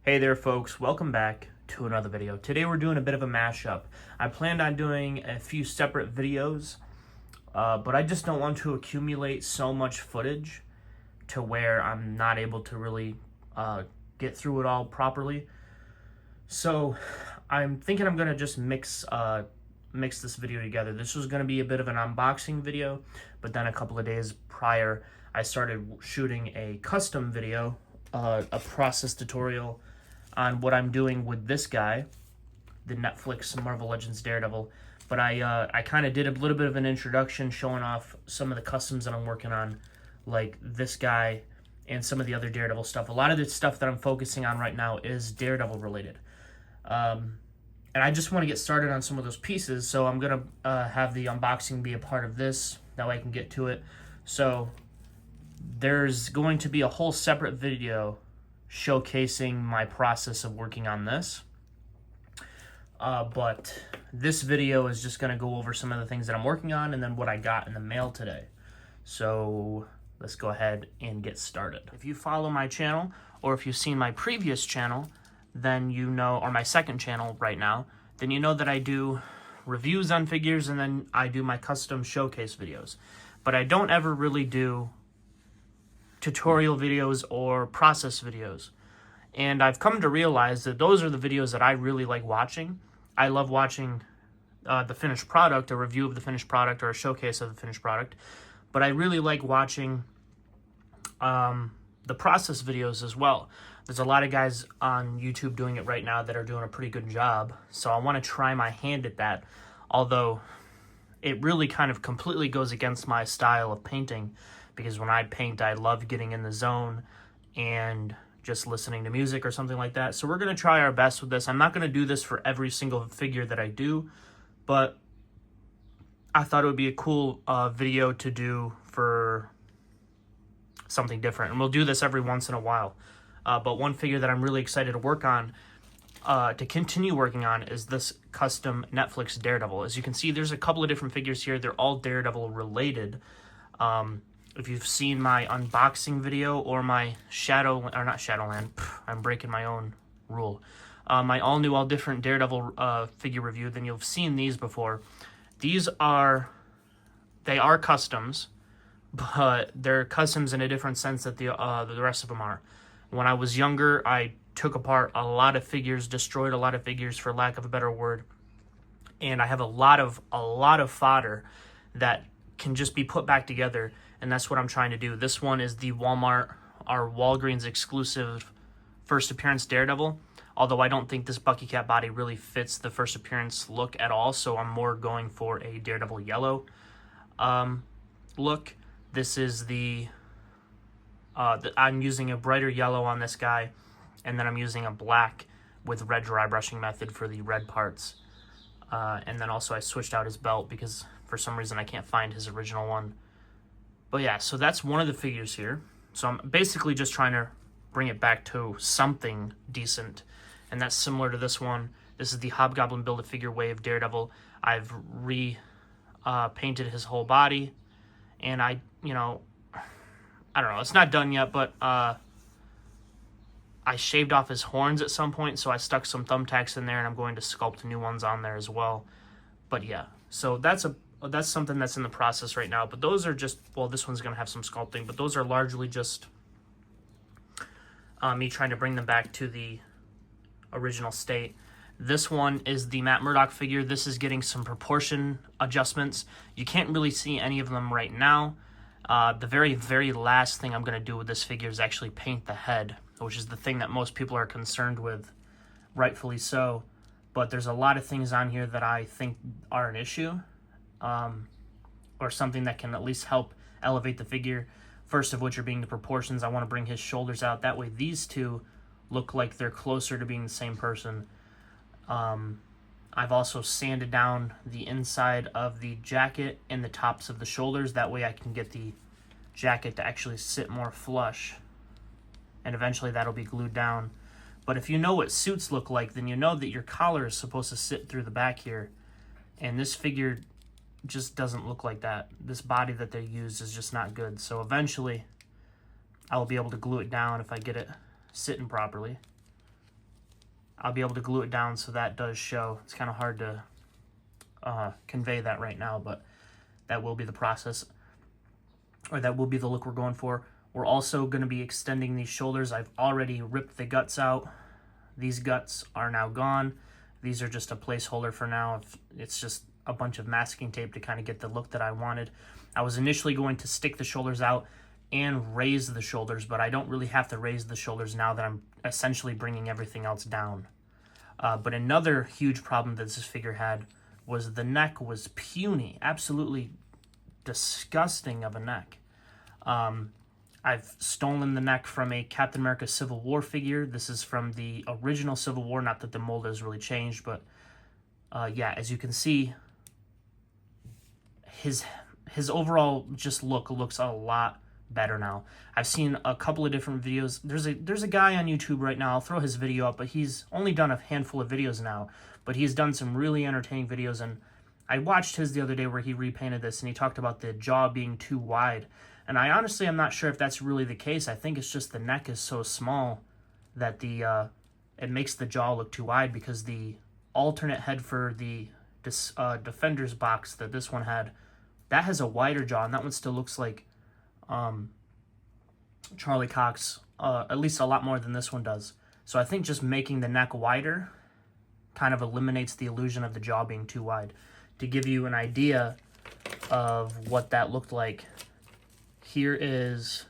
Hey there folks, welcome back to another video. Today we're doing a bit of a mashup. I planned on doing a few separate videos, but I just don't want to accumulate so much footage to where I'm not able to really get through it all properly. So I'm thinking I'm gonna just mix this video together. This was gonna be a bit of an unboxing video, but then a couple of days prior I started shooting a custom video, a process tutorial on what I'm doing with this guy, the Netflix Marvel Legends Daredevil. But I kind of did a little bit of an introduction showing off some of the customs that I'm working on, like this guy and some of the other Daredevil stuff. A lot of the stuff that I'm focusing on right now is Daredevil related. And I just want to get started on some of those pieces, so I'm going to have the unboxing be a part of this. That way I can get to it. So there's going to be a whole separate video showcasing my process of working on this. But this video is just going to go over some of the things that I'm working on and then what I got in the mail today. So let's go ahead and get started. If you follow my channel, or if you've seen my previous channel, then you know, or my second channel right now, then you know that I do reviews on figures and then I do my custom showcase videos. But I don't ever really do tutorial videos or process videos. And I've come to realize that those are the videos that I really like watching. I love watching the finished product, a review of the finished product or a showcase of the finished product. But I really like watching the process videos as well. There's a lot of guys on YouTube doing it right now that are doing a pretty good job. So I want to try my hand at that. Although it really kind of completely goes against my style of painting, because when I paint, I love getting in the zone and just listening to music or something like that. So we're going to try our best with this. I'm not going to do this for every single figure that I do, but I thought it would be a cool video to do for something different. And we'll do this every once in a while. But one figure that I'm really excited to work on, to continue working on, is this custom Netflix Daredevil. As you can see, there's a couple of different figures here. They're all Daredevil related. If you've seen my unboxing video or my Shadowland, I'm breaking my own rule. My all new, all different Daredevil figure review, then you've seen these before. They are customs, but they're customs in a different sense that the rest of them are. When I was younger, I took apart a lot of figures, destroyed a lot of figures, for lack of a better word, and I have a lot of fodder that can just be put back together. And that's what I'm trying to do. This one is the Walgreens exclusive first appearance Daredevil. Although I don't think this Bucky Cat body really fits the first appearance look at all. So I'm more going for a Daredevil yellow look. This is I'm using a brighter yellow on this guy. And then I'm using a black with red dry brushing method for the red parts. And then also I switched out his belt because for some reason I can't find his original one. But yeah, so that's one of the figures here. So I'm basically just trying to bring it back to something decent. And that's similar to this one. This is the Hobgoblin Build-A-Figure Wave Daredevil. I've painted his whole body. And I don't know, it's not done yet, but I shaved off his horns at some point, so I stuck some thumbtacks in there, and I'm going to sculpt new ones on there as well. But yeah, so that's something that's in the process right now. But those are just, well, this one's going to have some sculpting, but those are largely just me trying to bring them back to the original state. This one is the Matt Murdock figure. This is getting some proportion adjustments. You can't really see any of them right now. The very, very last thing I'm going to do with this figure is actually paint the head, which is the thing that most people are concerned with, rightfully so. But there's a lot of things on here that I think are an issue. Or something that can at least help elevate the figure. First of which are being the proportions. I want to bring his shoulders out. That way these two look like they're closer to being the same person. I've also sanded down the inside of the jacket and the tops of the shoulders. That way I can get the jacket to actually sit more flush. And eventually that'll be glued down. But if you know what suits look like, then you know that your collar is supposed to sit through the back here. And this figure just doesn't look like that. This body that they use is just not good. So eventually I'll be able to glue it down if I get it sitting properly. I'll be able to glue it down so that does show. It's kind of hard to convey that right now, but that will be the process, or that will be the look we're going for. We're also going to be extending these shoulders. I've already ripped the guts out. These guts are now gone. These are just a placeholder for now. It's just a bunch of masking tape to kind of get the look that I wanted. I was initially going to stick the shoulders out and raise the shoulders, but I don't really have to raise the shoulders now that I'm essentially bringing everything else down. But another huge problem that this figure had was the neck was puny, absolutely disgusting of a neck. I've stolen the neck from a Captain America Civil War figure. This is from the original Civil War, not that the mold has really changed, but yeah, as you can see, his overall just looks a lot better now. I've seen a couple of different videos. There's a guy on YouTube right now, I'll throw his video up, but he's only done a handful of videos now, but he's done some really entertaining videos, and I watched his the other day where he repainted this, and he talked about the jaw being too wide. And I honestly am not sure if that's really the case. I think it's just the neck is so small that it makes the jaw look too wide, because the alternate head for the Defenders box that this one had, that has a wider jaw, and that one still looks like Charlie Cox, at least a lot more than this one does. So I think just making the neck wider kind of eliminates the illusion of the jaw being too wide. To give you an idea of what that looked like, here is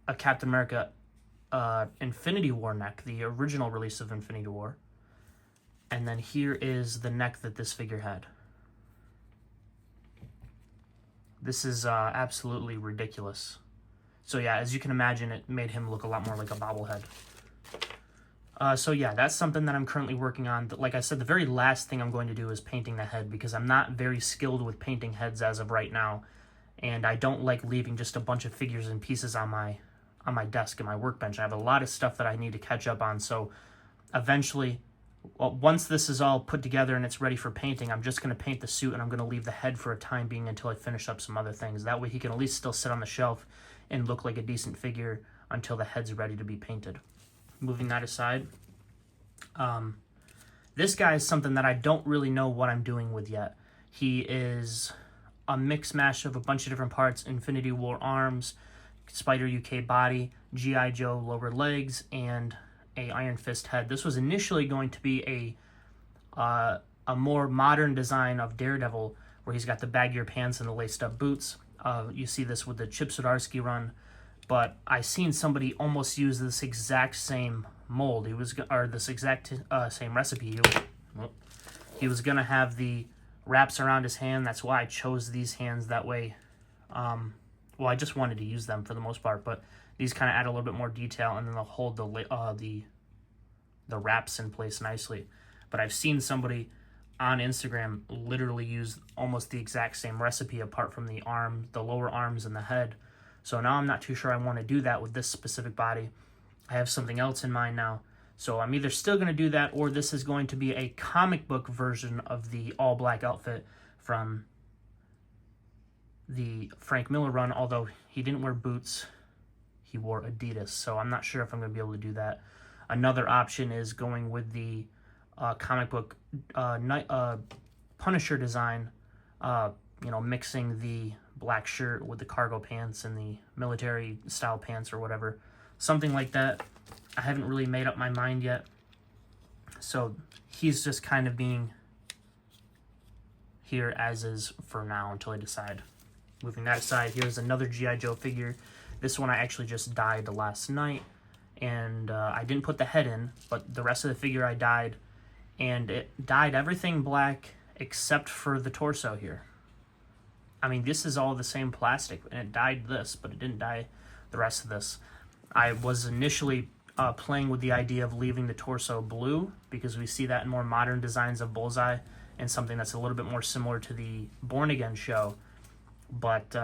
a Captain America Infinity War neck, the original release of Infinity War. And then here is the neck that this figure had. This is absolutely ridiculous. So yeah, as you can imagine, it made him look a lot more like a bobblehead. So yeah, that's something that I'm currently working on. Like I said, the very last thing I'm going to do is painting the head, because I'm not very skilled with painting heads as of right now, and I don't like leaving just a bunch of figures and pieces on my desk and my workbench. I have a lot of stuff that I need to catch up on, so eventually, well, once this is all put together and it's ready for painting, I'm just going to paint the suit, and I'm going to leave the head for a time being until I finish up some other things. That way he can at least still sit on the shelf and look like a decent figure until the head's ready to be painted. Moving that aside, this guy is something that I don't really know what I'm doing with yet. He is a mix mash of a bunch of different parts: Infinity War arms, Spider UK body, G.I. Joe lower legs, and a Iron Fist head. This was initially going to be a more modern design of Daredevil, where he's got the baggier pants and the laced up boots. You see this with the Chip Zdarsky run, but I seen somebody almost use this exact same mold. This exact same recipe. He was gonna have the wraps around his hand. That's why I chose these hands that way. Well, I just wanted to use them for the most part, but these kind of add a little bit more detail, and then they'll hold the wraps in place nicely. But I've seen somebody on Instagram literally use almost the exact same recipe, apart from the lower arms and the head. So now I'm not too sure I want to do that with this specific body. I have something else in mind now. So I'm either still going to do that, or this is going to be a comic book version of the all-black outfit from the Frank Miller run, although he didn't wear boots. He wore Adidas, so I'm not sure if I'm going to be able to do that. Another option is going with the comic book Punisher design, mixing the black shirt with the cargo pants and the military style pants or whatever. Something like that. I haven't really made up my mind yet. So he's just kind of being here as is for now until I decide. Moving that aside, here's another G.I. Joe figure. This one I actually just dyed last night, and I didn't put the head in, but the rest of the figure I dyed, and it dyed everything black except for the torso here. I mean, this is all the same plastic, and it dyed this, but it didn't dye the rest of this. I was initially playing with the idea of leaving the torso blue, because we see that in more modern designs of Bullseye, and something that's a little bit more similar to the Born Again show. But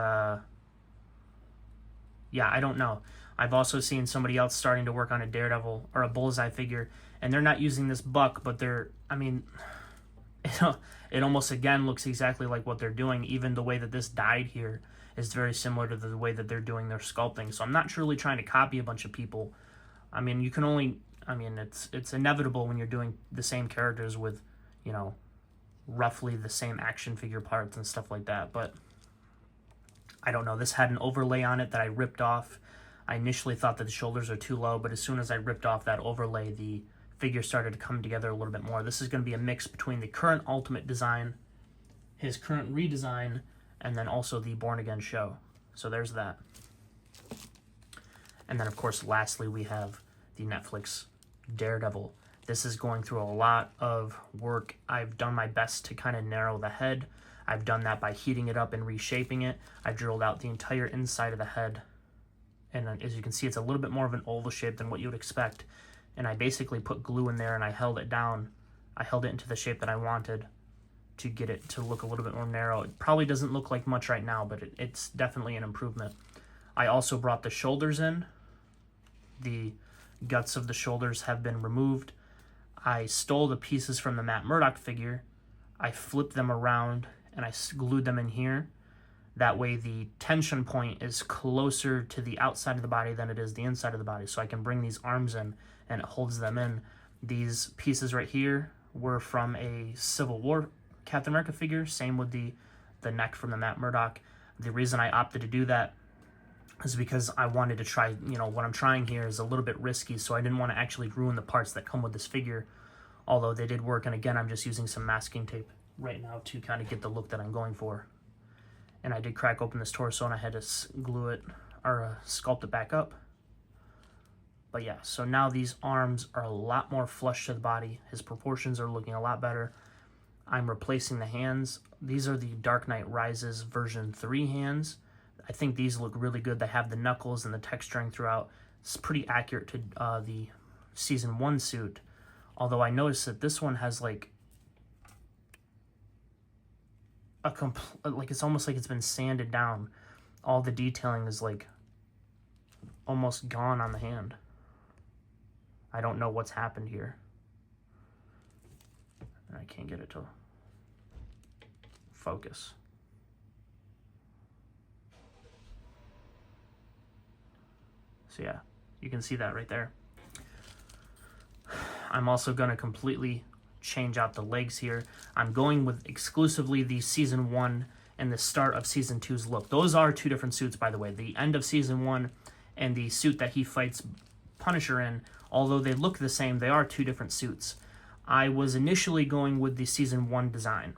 yeah, I don't know. I've also seen somebody else starting to work on a Daredevil or a Bullseye figure, and they're not using this buck, but it almost again looks exactly like what they're doing. Even the way that this dyed here is very similar to the way that they're doing their sculpting. So I'm not truly trying to copy a bunch of people. I mean, you can only, I mean, it's inevitable when you're doing the same characters with, you know, roughly the same action figure parts and stuff like that. But I don't know, this had an overlay on it that I ripped off. I initially thought that the shoulders are too low, but as soon as I ripped off that overlay, the figure started to come together a little bit more. This is going to be a mix between the current Ultimate design, his current redesign, and then also the Born Again show. So there's that. And then, of course, lastly, we have the Netflix Daredevil. This is going through a lot of work. I've done my best to kind of narrow the head. I've done that by heating it up and reshaping it. I drilled out the entire inside of the head. And as you can see, it's a little bit more of an oval shape than what you would expect. And I basically put glue in there and I held it down. I held it into the shape that I wanted to get it to look a little bit more narrow. It probably doesn't look like much right now, but it's definitely an improvement. I also brought the shoulders in. The guts of the shoulders have been removed. I stole the pieces from the Matt Murdock figure. I flipped them around and I glued them in here. That way the tension point is closer to the outside of the body than it is the inside of the body. So I can bring these arms in and it holds them in. These pieces right here were from a Civil War Captain America figure. Same with the neck from the Matt Murdock. The reason I opted to do that is because I wanted to try, you know, what I'm trying here is a little bit risky, so I didn't want to actually ruin the parts that come with this figure, although they did work. And again, I'm just using some masking tape right now to kind of get the look that I'm going for. And I did crack open this torso and I had to glue it, or sculpt it back up. But yeah, so now these arms are a lot more flush to the body. His proportions are looking a lot better. I'm replacing the hands. These are the Dark Knight Rises version 3 hands. I think these look really good. They have the knuckles and the texturing throughout. It's pretty accurate to the Season 1 suit. Although I noticed that this one has like it's almost like it's been sanded down. All the detailing is like almost gone on the hand. I don't know what's happened here. And I can't get it to focus. So yeah, you can see that right there. I'm also going to completely change out the legs here. I'm going with exclusively the Season 1 and the start of Season 2's look. Those are two different suits, by the way. The end of Season 1 and the suit that he fights Punisher in, although they look the same, they are two different suits. I was initially going with the Season 1 design,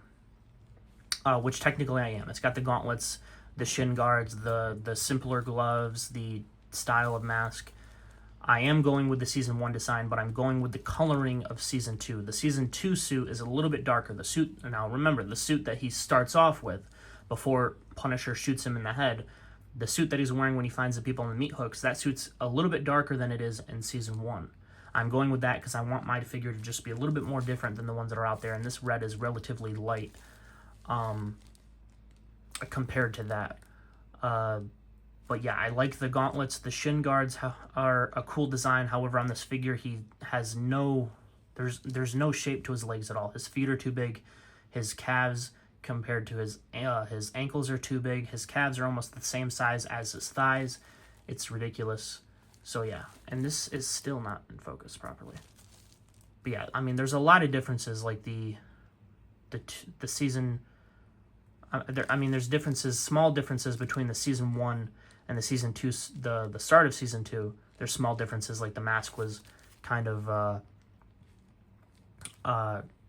which technically I am. It's got the gauntlets, the shin guards, the simpler gloves, the style of mask. I am going with the Season 1 design, but I'm going with the coloring of Season 2. The Season 2 suit is a little bit darker. The suit, now remember, the suit that he starts off with before Punisher shoots him in the head, the suit that he's wearing when he finds the people on the meat hooks, that suit's a little bit darker than it is in Season 1. I'm going with that because I want my figure to just be a little bit more different than the ones that are out there, and this red is relatively light compared to that. But yeah, I like the gauntlets. The shin guards are a cool design. However, on this figure, he has there's no shape to his legs at all. His feet are too big. His calves compared to his ankles are too big. His calves are almost the same size as his thighs. It's ridiculous. So yeah, and this is still not in focus properly. But yeah, I mean, there's a lot of differences, like the season. There's differences, small differences between the Season 1 and the Season 2, the start of Season 2. There's small differences, like the mask was kind of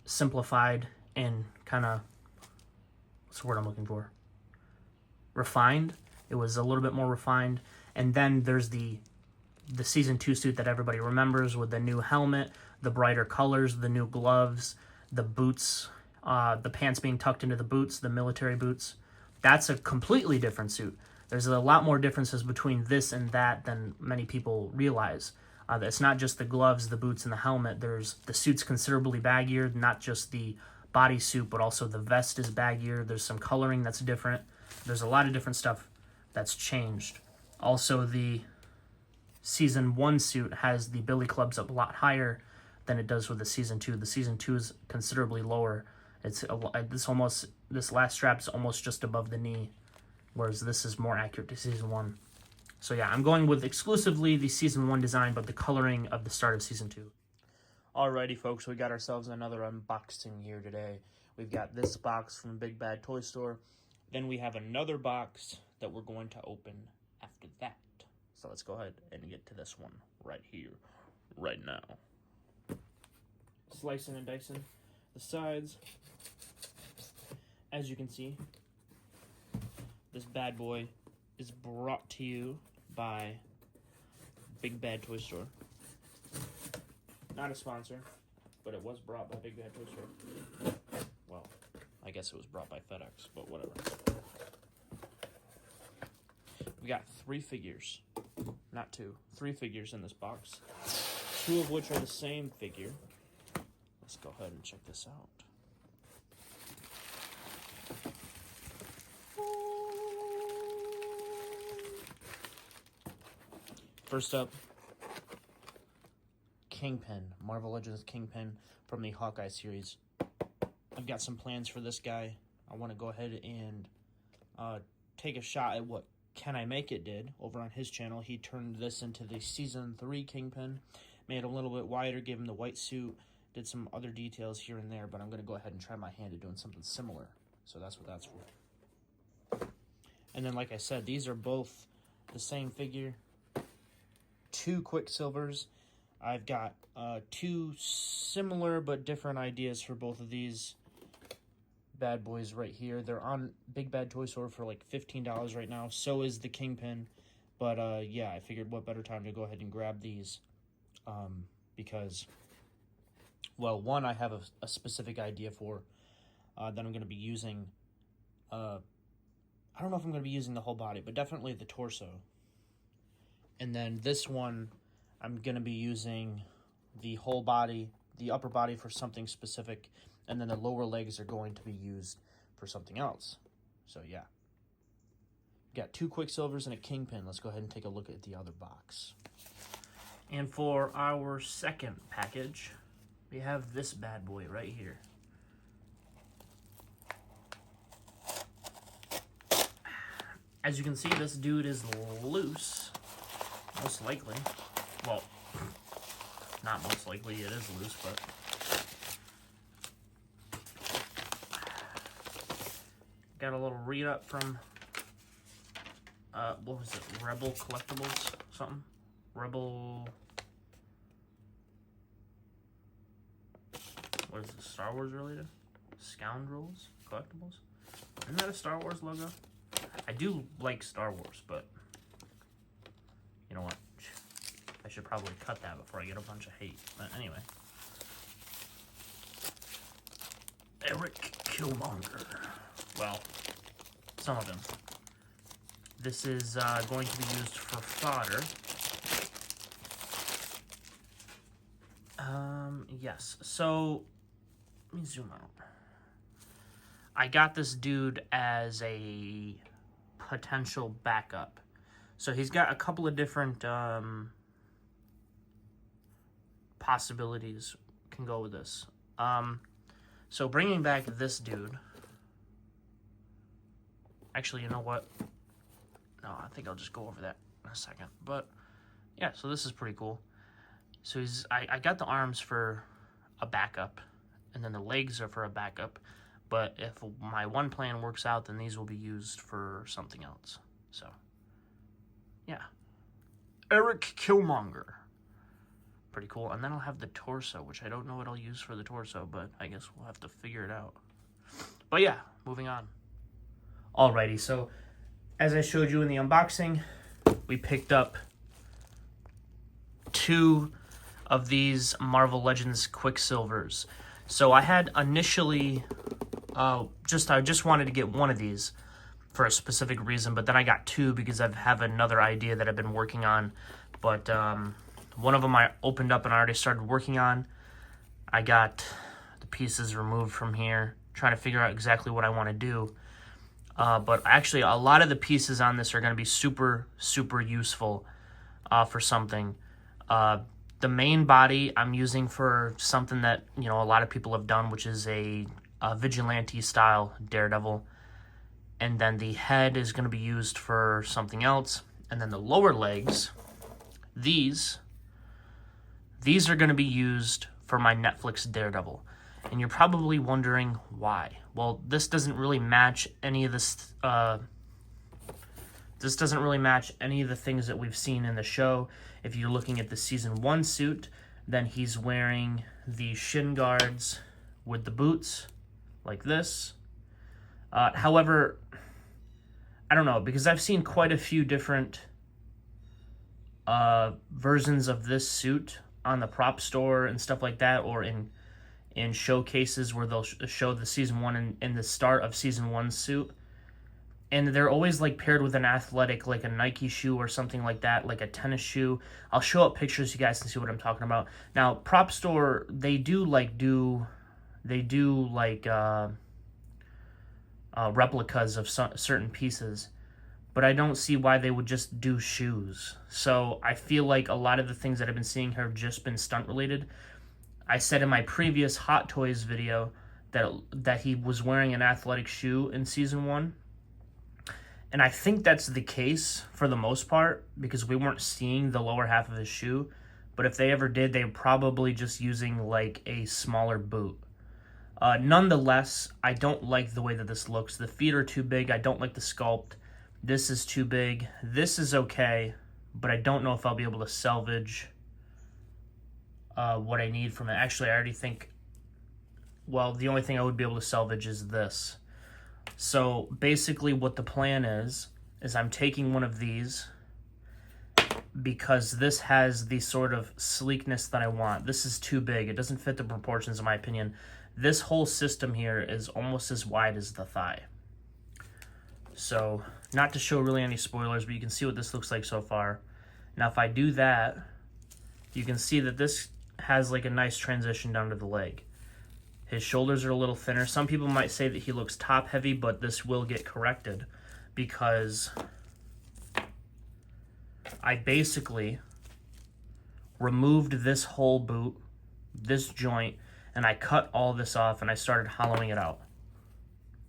simplified and kind of, what's the word I'm looking for? Refined. It was a little bit more refined. And then there's the Season 2 suit that everybody remembers with the new helmet, the brighter colors, the new gloves, the boots, the pants being tucked into the boots, the military boots. That's a completely different suit. There's a lot more differences between this and that than many people realize. It's not just the gloves, the boots, and the helmet. The suit's considerably baggier, not just the bodysuit, but also the vest is baggier. There's some coloring that's different. There's a lot of different stuff that's changed. Also, the Season 1 suit has the billy clubs up a lot higher than it does with the Season 2. The Season 2 is considerably lower. This last strap is almost just above the knee, whereas this is more accurate to Season 1. So yeah, I'm going with exclusively the Season 1 design, but the coloring of the start of Season 2. Alrighty, folks, we got ourselves another unboxing here today. We've got this box from Big Bad Toy Store. Then we have another box that we're going to open after that. So let's go ahead and get to this one right here, right now. Slicing and dicing the sides. As you can see, this bad boy is brought to you by Big Bad Toy Store. Not a sponsor, but it was brought by Big Bad Toy Store. Well, I guess it was brought by FedEx, but whatever. We got 3 figures. Not 2. 3 figures in this box. 2 of which are the same figure. Let's go ahead and check this out. First up, Kingpin, Marvel Legends Kingpin from the Hawkeye series. I've got some plans for this guy. I want to go ahead and take a shot at what Can I Make It did over on his channel. He turned this into the Season 3 Kingpin, made it a little bit wider, gave him the white suit, did some other details here and there, but I'm going to go ahead and try my hand at doing something similar. So that's what that's for. And then, like I said, these are both the same figure. 2 Quicksilvers. I've got 2 similar but different ideas for both of these bad boys right here. They're on Big Bad Toy Store for like $15 right now. So is the Kingpin. But yeah, I figured what better time to go ahead and grab these. Because, well, one, I have a specific idea for that I'm going to be using. I don't know if I'm going to be using the whole body, but definitely the torso. And then this one, I'm going to be using the whole body, the upper body for something specific, and then the lower legs are going to be used for something else. So, yeah. Got 2 Quicksilvers and a Kingpin. Let's go ahead and take a look at the other box. And for our second package, we have this bad boy right here. As you can see, this dude is loose. Most likely. Well, not most likely, it is loose, but got a little read up from what was it? Rebel Collectibles? Something? Rebel, what is it? Star Wars related? Scoundrels Collectibles? Isn't that a Star Wars logo? I do like Star Wars, but you know what? I should probably cut that before I get a bunch of hate. But anyway. Eric Killmonger. Well, some of him. This is going to be used for fodder. Yes. So, let me zoom out. I got this dude as a potential backup. So he's got a couple of different possibilities can go with this. So bringing back this dude. Actually, you know what? No, I think I'll just go over that in a second. But yeah, so this is pretty cool. So I got the arms for a backup, and then the legs are for a backup. But if my one plan works out, then these will be used for something else. So yeah, Eric Killmonger. Pretty cool. And then I'll have the torso, which I don't know what I'll use for the torso, but I guess we'll have to figure it out. But yeah, moving on. Alrighty, so as I showed you in the unboxing, we picked up 2 of these Marvel Legends Quicksilvers. So I had initially, I just wanted to get one of these for a specific reason, but then I got 2 because I have another idea that I've been working on. But one of them I opened up and I already started working on. I got the pieces removed from here, trying to figure out exactly what I want to do. But actually, a lot of the pieces on this are going to be super, super useful for something. The main body I'm using for something that, you know, a lot of people have done, which is a vigilante-style Daredevil. And then the head is going to be used for something else. And then the lower legs, these are going to be used for my Netflix Daredevil. And you're probably wondering why. Well, this doesn't really match any of this. This doesn't really match any of the things that we've seen in the show. If you're looking at the season 1 suit, then he's wearing the shin guards with the boots like this. However, I don't know, because I've seen quite a few different versions of this suit on the prop store and stuff like that, or in showcases where they'll show the season 1 and the start of season 1 suit. And they're always like paired with an athletic, like a Nike shoe or something like that, like a tennis shoe. I'll show up pictures so you guys can see what I'm talking about. Now, prop store, they do replicas of certain pieces, but I don't see why they would just do shoes. So I feel like a lot of the things that I've been seeing have just been stunt related. I said in my previous Hot Toys video that he was wearing an athletic shoe in season 1. And I think that's the case for the most part, because we weren't seeing the lower half of his shoe. But if they ever did, they were probably just using like a smaller boot. Nonetheless, I don't like the way that this looks. The feet are too big. I don't like the sculpt. This is too big. This is okay, but I don't know if I'll be able to salvage what I need from it. Actually, I already think, well, the only thing I would be able to salvage is this. So basically what the plan is I'm taking one of these because this has the sort of sleekness that I want. This is too big. It doesn't fit the proportions in my opinion. This whole system here is almost as wide as the thigh. So not to show really any spoilers, but you can see what this looks like so far. Now if I do that, you can see that this has like a nice transition down to the leg. His shoulders are a little thinner. Some people might say that he looks top heavy, but this will get corrected because I basically removed this whole boot, this joint, and I cut all this off and I started hollowing it out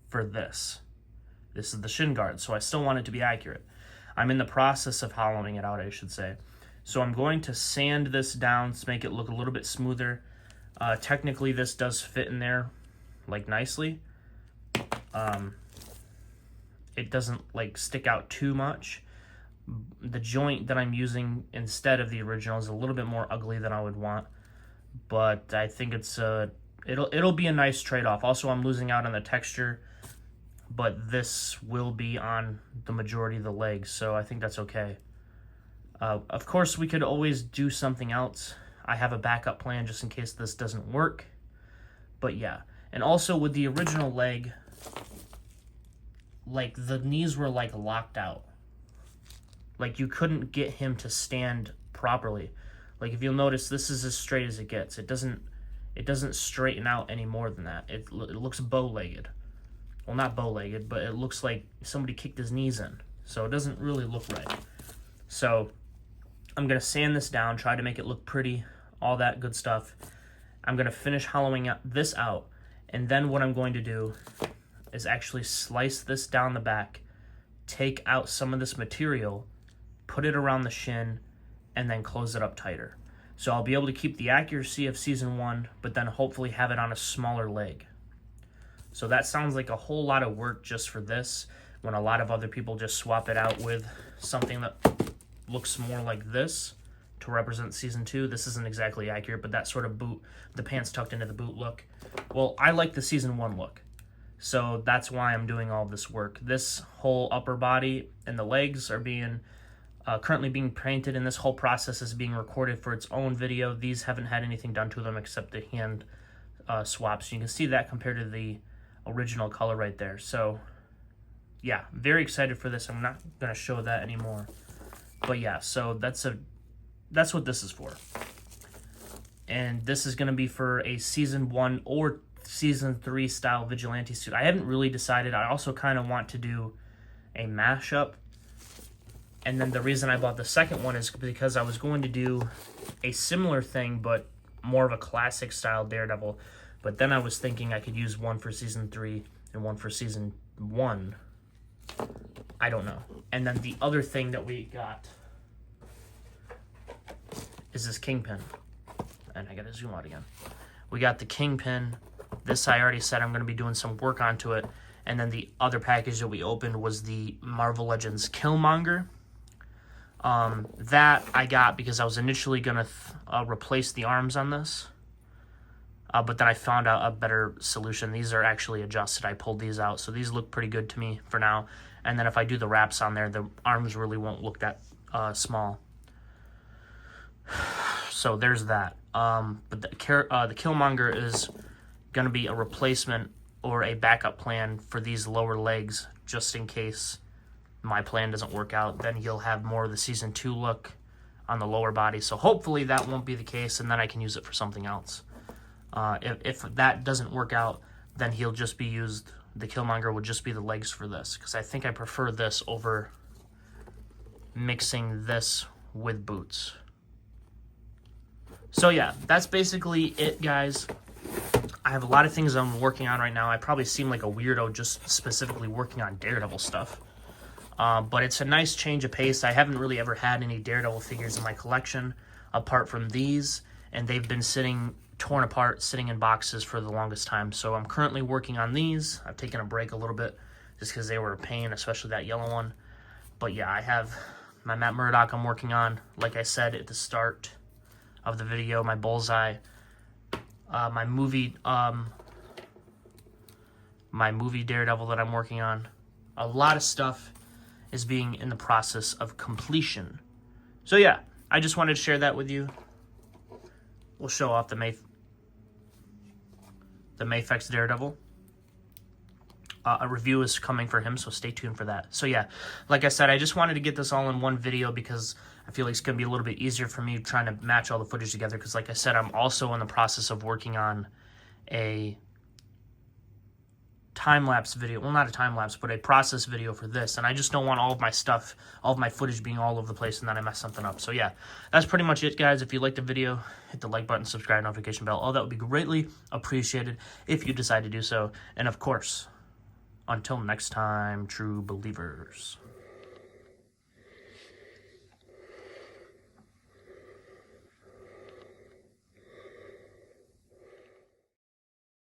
for this. This is the shin guard, so I still want it to be accurate. I'm in the process of hollowing it out, I should say. So I'm going to sand this down to make it look a little bit smoother. Technically, this does fit in there, like, nicely. It doesn't, like, stick out too much. The joint that I'm using instead of the original is a little bit more ugly than I would want. But I think it's, it'll be a nice trade-off. Also, I'm losing out on the texture, but this will be on the majority of the legs, so I think that's okay. Of course, we could always do something else. I have a backup plan just in case this doesn't work. But yeah. And also with the original leg, like the knees were like locked out. Like you couldn't get him to stand properly. Like if you'll notice, this is as straight as it gets. It doesn't straighten out any more than that. It looks bow-legged. Well, not bow-legged, but it looks like somebody kicked his knees in. So it doesn't really look right. So I'm going to sand this down, try to make it look pretty, all that good stuff. I'm going to finish hollowing this out, and then what I'm going to do is actually slice this down the back, take out some of this material, put it around the shin, and then close it up tighter. So I'll be able to keep the accuracy of season 1, but then hopefully have it on a smaller leg. So that sounds like a whole lot of work just for this, when a lot of other people just swap it out with something that looks more like this to represent season 2. This isn't exactly accurate, but that sort of boot, the pants tucked into the boot look. Well, I like the season 1 look, so that's why I'm doing all this work. This whole upper body and the legs are being currently being painted, and this whole process is being recorded for its own video. These haven't had anything done to them except the hand swaps. You can see that compared to the original color right there. So yeah, very excited for this. I'm not going to show that anymore. But yeah, so that's what this is for. And this is going to be for a season 1 or season 3 style vigilante suit. I haven't really decided. I also kind of want to do a mashup. And then the reason I bought the second one is because I was going to do a similar thing, but more of a classic style Daredevil. But then I was thinking I could use one for season 3 and one for season 1. I don't know. And then the other thing that we got is this Kingpin. And I gotta zoom out again. We got the Kingpin. This I already said I'm gonna be doing some work onto it. And then the other package that we opened was the Marvel Legends Killmonger. That I got because I was initially gonna replace the arms on this. But then I found out a better solution. These are actually adjusted. I pulled these out. So these look pretty good to me for now. And then if I do the wraps on there, the arms really won't look that small. So there's that. But the Killmonger is going to be a replacement or a backup plan for these lower legs, just in case my plan doesn't work out. Then he'll have more of the Season 2 look on the lower body. So hopefully that won't be the case, and then I can use it for something else. If that doesn't work out, then he'll just be used, the Killmonger would just be the legs for this, because I think I prefer this over mixing this with boots. So yeah, that's basically it, guys. I have a lot of things I'm working on right now. I probably seem like a weirdo just specifically working on Daredevil stuff. But it's a nice change of pace. I haven't really ever had any Daredevil figures in my collection apart from these, and they've been sitting torn apart, sitting in boxes for the longest time. So I'm currently working on these. I've taken a break a little bit just because they were a pain, especially that yellow one. But yeah, I have my Matt Murdock I'm working on. Like I said at the start of the video, my Bullseye, my movie Daredevil that I'm working on. A lot of stuff is being in the process of completion. So yeah, I just wanted to share that with you. We'll show off the Mafex Daredevil. A review is coming for him, so stay tuned for that. So yeah, like I said, I just wanted to get this all in one video because I feel like it's going to be a little bit easier for me trying to match all the footage together, because like I said, I'm also in the process of working on a time-lapse video. Well, not a time-lapse, but a process video for this, and I just don't want all of my stuff, all of my footage being all over the place and then I mess something up. So yeah, that's pretty much it, guys. If you liked the video, hit the like button, subscribe, notification bell. All that would be greatly appreciated if you decide to do so. And of course, until next time, true believers.